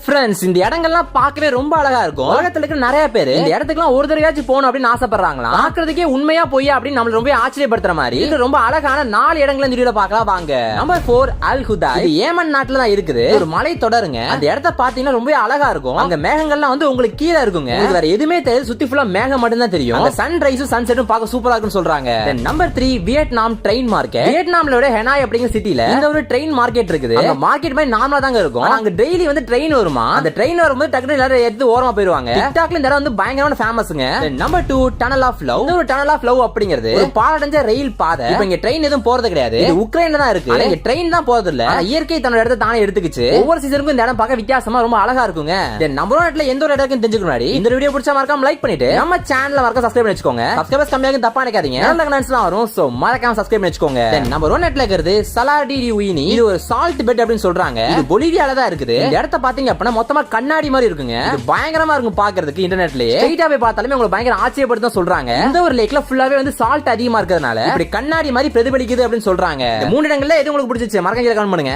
Friends, இந்த இடங்கள்லாம் பார்க்கவே ரொம்ப அழகா இருக்கும். உலகத்துல இருக்கிற நிறைய பேர் இந்த இடத்துக்குலாம் ஒரு தடவையாச்சும் போகணும் அப்படின்னு ஆசைப்படுறாங்களா. பாக்குறதுக்கே உண்மையா பொய்யா அப்படின்னு நம்மள ரொம்ப ஆச்சரியப்படுத்துற மாதிரி இது ரொம்ப அழகான 4 இடங்களை இந்த வீடியோல பார்க்கலாம் வாங்க. நம்பர் 4 அல் ஹுதா. இது ஏமன் நாட்டுல தான் இருக்குது. ஒரு மலை தொடருங்க. அந்த இடத்த பாத்தீங்கன்னா ரொம்ப அழகா இருக்கும். அங்க மேகங்கள்லாம் வந்து உங்களுக்கு கீழே இருக்குங்க. வேற எதுவுமே தெரியாது, சுத்தி ஃபுல்லா மேகம் மட்டும் தான் தெரியும். அந்த சன்ரைஸும் சன்செட்டும் பார்க்க சூப்பரா இருக்குன்னு சொல்றாங்க. Number 3 Vietnam train market. வியட்நாம்ல ஹெனாய் அப்படிங்கிற சிட்டில இந்த ஒரு ட்ரெயின் மார்க்கெட் இருக்குது. அந்த மார்க்கெட் மாதிரி நார்மலா தாங்க இருக்கும். அங்க டெய்லி வந்து ட்ரெயின் வரும். அந்த ட்ரெயின் வரும்போது டக்குனு எல்லாரும் எடுத்து ஓரமா போயிடுவாங்க. டிக்டாக்ல இந்த இடம் வந்து பயங்கரமான ஃபேமஸ்ங்க. Number 2 tunnel of love. இந்த ஒரு டனல் ஆஃப் லவ் அப்படிங்கிறது ஒரு பாலடைஞ்ச ரயில் பாதை. இப்போ இங்க ட்ரெயின் எதுவும் போறது கிடையாது. இது உக்ரைன்ல தான் இருக்கு. இங்க ட்ரெயின் தான் போறது இல்ல. இயற்கை தன்னோட இடத்தை தானே எடுத்துக்கிச்சு. ஒவ்வொரு சீசனுக்கும் இந்த இடம் பார்க்க வித்தியாசமா ரொம்ப அழகா இருக்குங்க. நம்ம நாட்டுல எந்த ஒரு இடத்துக்கு தெரிஞ்சுக்க முன்னாடி இந்த வீடியோ பிடிச்சா மறக்காம லைக் பண்ணிட்டு நம்ம சேனலை மறக்காம சப்ஸ்கிரைப் பண்ணி வச்சுக்கோங்க. சப்ஸ்கிரைபர்ஸ் கம்மியாக தப்பா நினைக்காதீங்க. நல்ல கமெண்ட்ஸ்லாம் வரும். சோ மறக்காம சப்ஸ்கிரைப் பண்ணி வச்சுக்கோங்க. நம்பர் 1 இடத்துல இருக்கிறது சலாடி டி உயினி. இது ஒரு சால்ட் பெட் அப்படின்னு சொல்றாங்க. இது பொலிவியால தான் இருக்குது. இந்த இடத்த பாத்தீங்க அப்படின்னா மொத்தமா கண்ணாடி மாதிரி இருக்குங்க. இது பயங்கரமா இருக்கும் பாக்குறதுக்கு. இன்டர்நெட்லயே ஸ்ட்ரைட்டா போய் பார்த்தாலுமே உங்களுக்கு பயங்கர ஆச்சரியப்படுத்த சொல்றாங்க. இந்த ஒரு லேக்ல ஃபுல்லாவே வந்து சால்ட் அதிகமா இருக்கிறதுனால இப்படி கண்ணாடி மாதிரி பிரதிபலிக்குது அப்படின்னு சொல்றாங்க. இந்த 3 இடங்கள்ல எது உங்களுக்கு பிடிச்சிச்சு மறக்காம கமெண்ட் பண்ணுங்க.